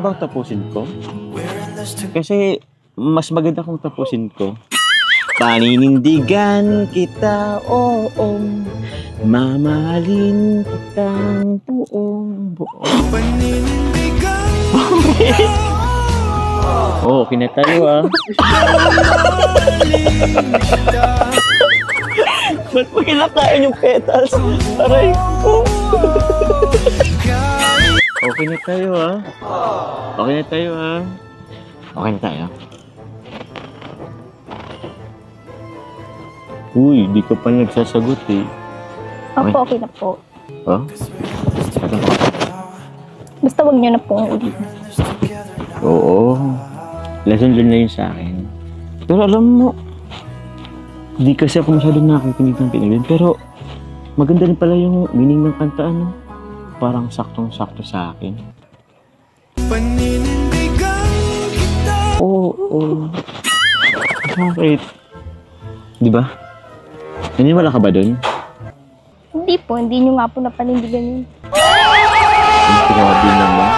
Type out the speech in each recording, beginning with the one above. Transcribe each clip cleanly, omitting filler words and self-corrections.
bang tapusin ko? Kasi mas maganda kung tapusin ko. Paninindigan kita, oo. Mamahalin kitang buong buo. Paninindigan kita, Oo, okay na tayo ah. Ba't mo kinakain yung petals? Aray ko. Okay na tayo ah. Okay na tayo ah. Okay na tayo. Uy, di ka pa nagsasagot eh. Opo, okay na po. Oh? Basta wag niyo na po ulit. Oo. Lesson learned na yun sa akin. Pero alam mo, di kasi ako masyadong nakikinig ng pinagin. Pero maganda rin pala yung meaning ng kanta, ano? Parang saktong-sakto sa akin. paninindigan kita. Oo. Bakit? Di ba? Naniniwala ka ba dun? Hindi po, hindi niyo nga po napanindigan yun. Ang grabe naman.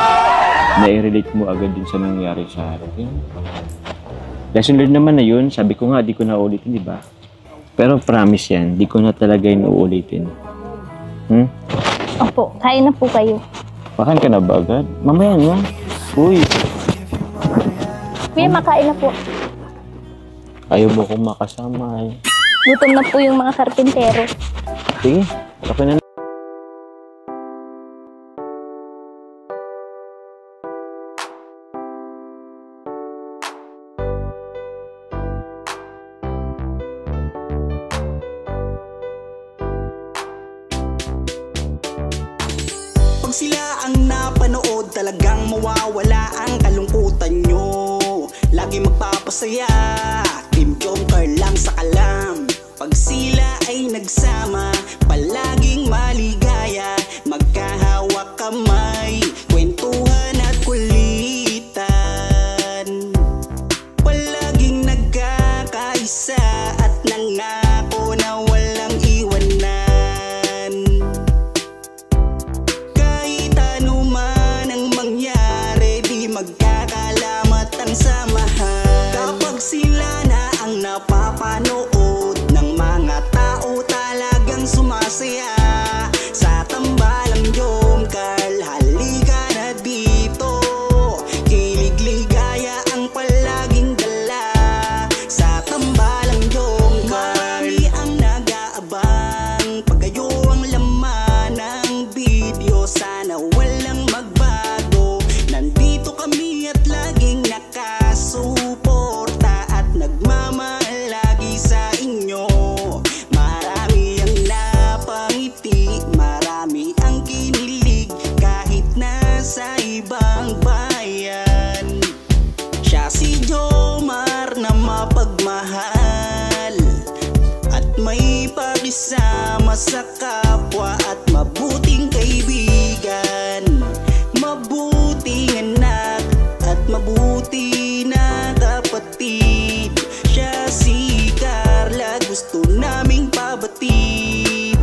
Na-relate mo agad din sa nangyari sa akin. Lesson learned naman na yun. Sabi ko nga, di ko na ulitin, di ba? Pero promise yan, di ko na talaga yun uulitin. Opo, kain na po kayo. Pakain ka na ba agad? Mamaya na. Uy, Kuya, makain na po. ayaw mo kong makasama eh. Gutom na po yung mga karpintero. Sige, kape na. Pag sila ang napanood, talagang mawawala ang kalungkutan nyo. Lagi magpapasaya, Team Jomcar lang sa kalam. Pag sila ay nagsama, palaging maligaya. Magkahawak kamay, kwentuhan at kulitan. Palaging nagkakaisa at nangako na walang iwanan. Kahit ano man ang mangyari, di magkakalamat ang samahan. Kapag sila na ang napapanood ng mga tao, talagang sumasaya. Sa tambalang Jomcar, halika na dito. Kilig-ligaya ang palaging dala. Sa tambalang Jomcar, marami ang nag-aabang. Pag kayo ang laman ng video, sana walang magbago. Nandito kami at laging nakasuporta at nagmamahal lagi sa inyo. Marami ang napangiti, marami ang kinilig, kahit nasa ibang bayan. Siya si Jomar na mapagmahal at may pakisama sa kapwa at mabuting kaibigan. Mabuting anak at mabuti na kapatid. Siya si Carla, gusto naming pabatid.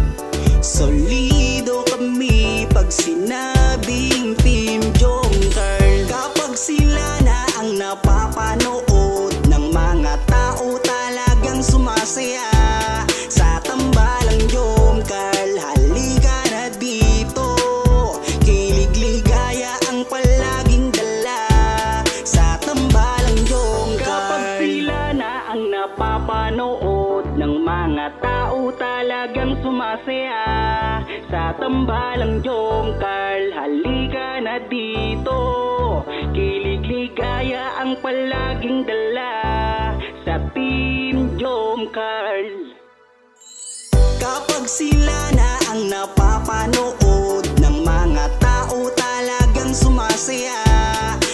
Solido kami pag sinabing Team Jomcar. Kapag sila na ang napapanood ng mga tao, talagang sumasaya. Sa tambalang Jomcar, halika na dito. Kilig-ligaya ang palaging dala. Sa tambalang Jomcar. Kapag sila na ang napapanood ng mga tao, talagang sumasaya. Sa tambalang Jomcar, halika na dito. Kilig-ligaya ang palaging dala. Sa Team Jomcar. Kapag sila na ang napapanood ng mga tao, talagang sumasaya.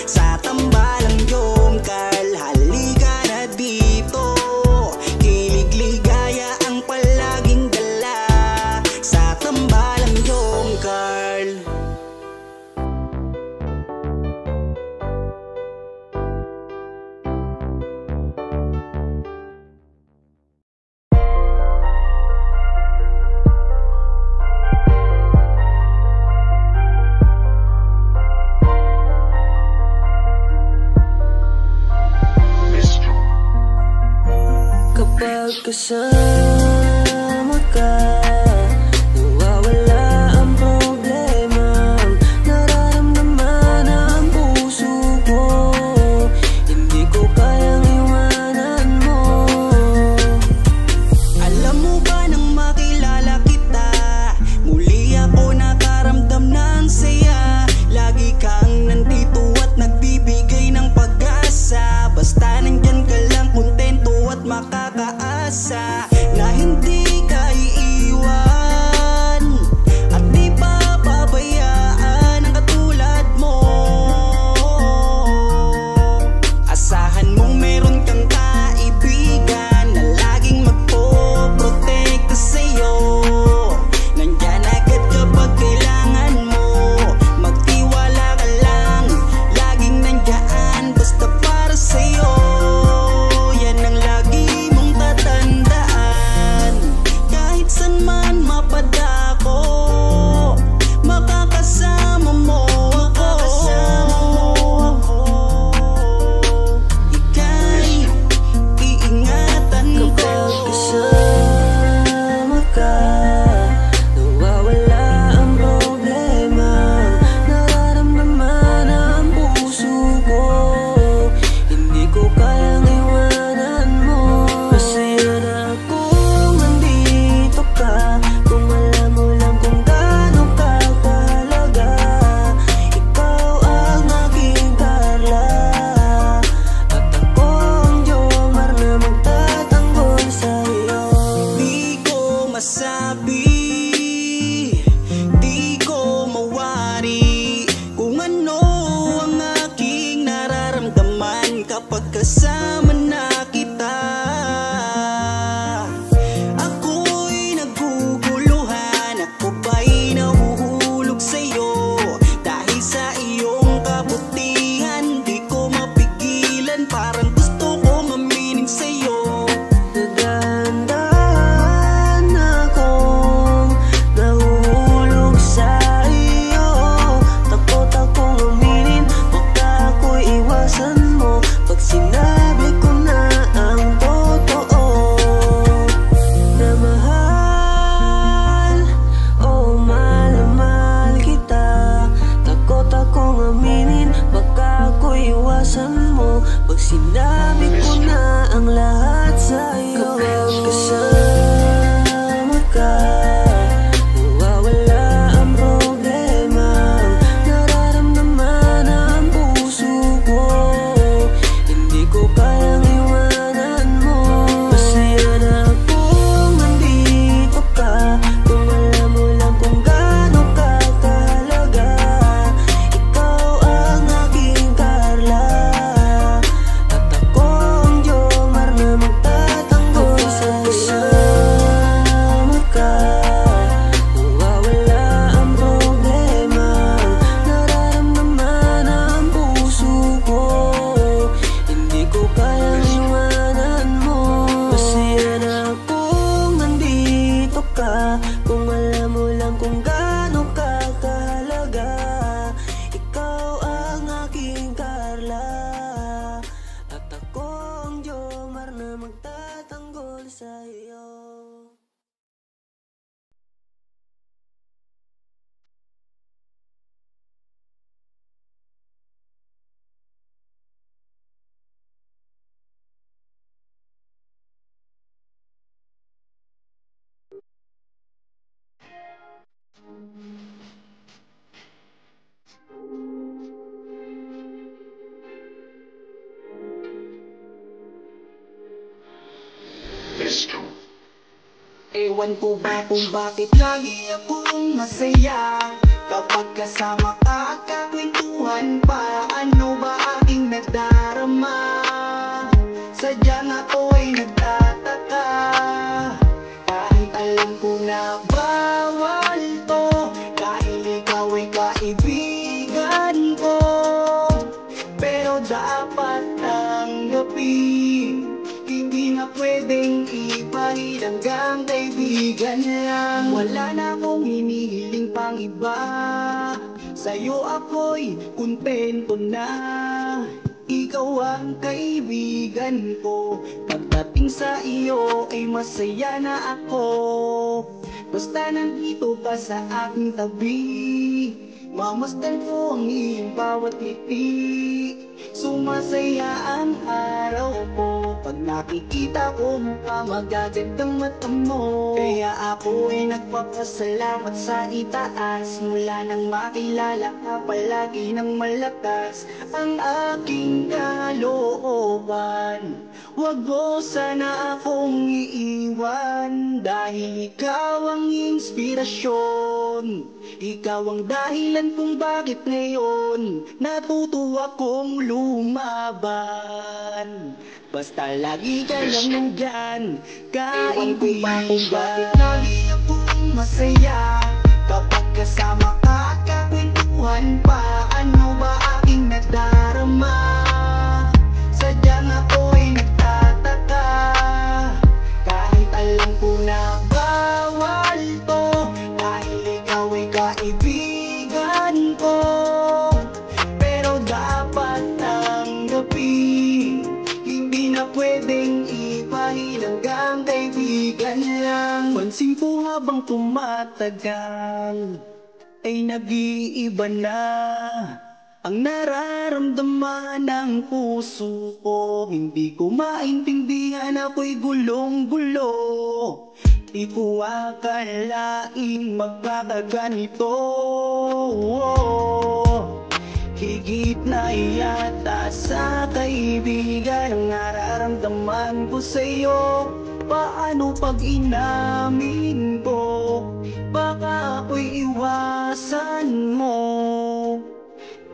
Sa tambalang Jomcar, halika na dito. Kilig-ligaya ang palaging dala. Sa tambalang Jomcar. kasama ka, nawawala ang problema. Nararamdaman ang puso ko, hindi ko kayang iwanan mo. Alam mo ba nang makilala kita, muli ako nakaramdam ng saya. Lagi kang nandito at nagbibigay ng pag-asa. Basta nandyan ka lang, kontento at makakaasa na hindi ka iiwan at di pa pabayaan ang katulad mo. Asahan mong meron kang kaibigan na laging magpoprotekta sa'yo. Nandyan agad kapag kailangan mo, magtiwala ka lang, laging nandyan basta para sa'yo. Yan ang lagi mong tatandaan, kahit saan man mapadako, makakasama mo ako. Ika'y iingatan ko. Kapag kasama ka, nawawala ang problema. Nararamdaman ang puso ko, hindi ko kayang iwanan mo. Masaya na akong nandito ka, kung alam mo lang kung gaano ka kahalaga. Ikaw ang aking Carla, at ako ang Jomar na magtatanggol sa'yo. Di ko masabi, di ko mawari kung ano ang aking nararamdaman kapag kasama na kita. Ako'y naguguluhan, ako ba'y nahuhulog sa'yo. Dahil sa iyong kabutihan, di ko mapigilan, parang gusto kong aminin sa'yo. Nagdahan akong nahuhulog sa iyo. Takot akong aminin, baka ako'y iwasan mo pag sinabi ko na ang totoo. Na mahal, oh mahal na mahal kita. Takot akong aminin, baka ako'y iwasan mo pag sinabi ko na ang lahat sa'yo. Kapag kasama ka, nawawala ang problema. Nararamdaman ang puso ko, hindi ko kayang iwanan mo. Masaya na akong nandito ka, kung alam mo lang kung gaano ka kahalaga. Ikaw ang aking Carla, at ako ang Jomar na magtatanggol sa'yo. Kasama ka, nawawala ang problema. Nararamdaman ang puso ko, hindi ko kayang iwanan mo. Masaya na akong nandito ka, kung alam mo lang kung gaano ka kahalaga. Ikaw ang aking Carla, at ako ang Jomar na magtatanggol sa'yo. Ewan ko ba kung bakit lagi akong masaya kapag kasama ka at kakwentuhan pa. Ano ba aking nadarama? Sadyang ako'y nagtataka, kahit alam ko na bawal to, dahil ikaw ay kaibigan ko. Pero dapat tanggapin, hindi na pwedeng ipahin hanggang kaibigan lang. Wala na akong hinihiling pang iba, sa'yo ako'y kontento na. ikaw ang kaibigan ko. Pagdating sa iyo ay masaya na ako. Basta nandito ka sa aking tabi, mamasdan ko ang iyong bawat ngiti. Sumasaya ang araw ko pag nakikita ko mukha magagandang mata mo. Kaya ako ay nagpapasalamat sa itaas. Mula nang makilala ka palagi ng malakas ang aking kalooban. Huwag mo sana akong iiwan, dahil ikaw ang inspirasyon. Ikaw ang dahilan kung bakit ngayon natuto akong lumaban. Basta lagi ka lang nandyan, kahit kung bakit lagi akong masaya. Kapag kasama ka at kakwentuhan pa, ano ba aking nadarama? Sadyang ako'y nagtataka, kahit alam ko na bawal to, dahil ikaw ay kaibigan ko. Pero dapat tanggapin, hindi na pwedeng ipahin hanggang kaibigan lang. Pansin ko habang tumatagal ay nag-iiba na ang nararamdaman ng puso ko. Hindi ko maintindihan, ako'y gulong-gulo. Di ko akalaing magkakaganito. Higit na yata sa kaibigan ang nararamdaman ko sa'yo. Paano pag inamin ko? Baka ako'y iwasan mo.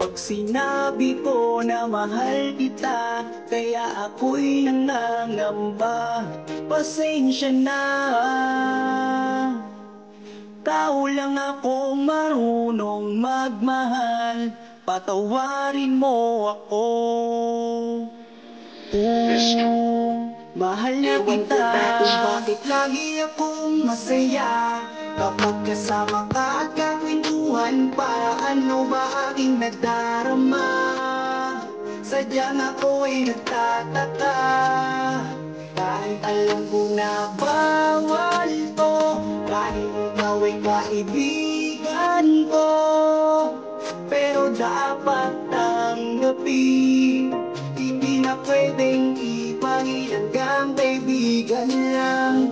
Pag sinabi ko na mahal kita, kaya ako'y nangangamba. Pasensya na, tao lang ako marunong magmahal. Patawarin mo ako. Mahal na kita, kung bakit lagi akong masaya. Kapag kasama ka at kakwentuhan pa, ano ba aking nadarama? Sadyang ako'y nagtataka, kahit alam ko na bawal to, kahit ikaw ay kaibigan ko. Pero dapat tanggapin, hindi na pwedeng ipahin hanggang kaibigan lang.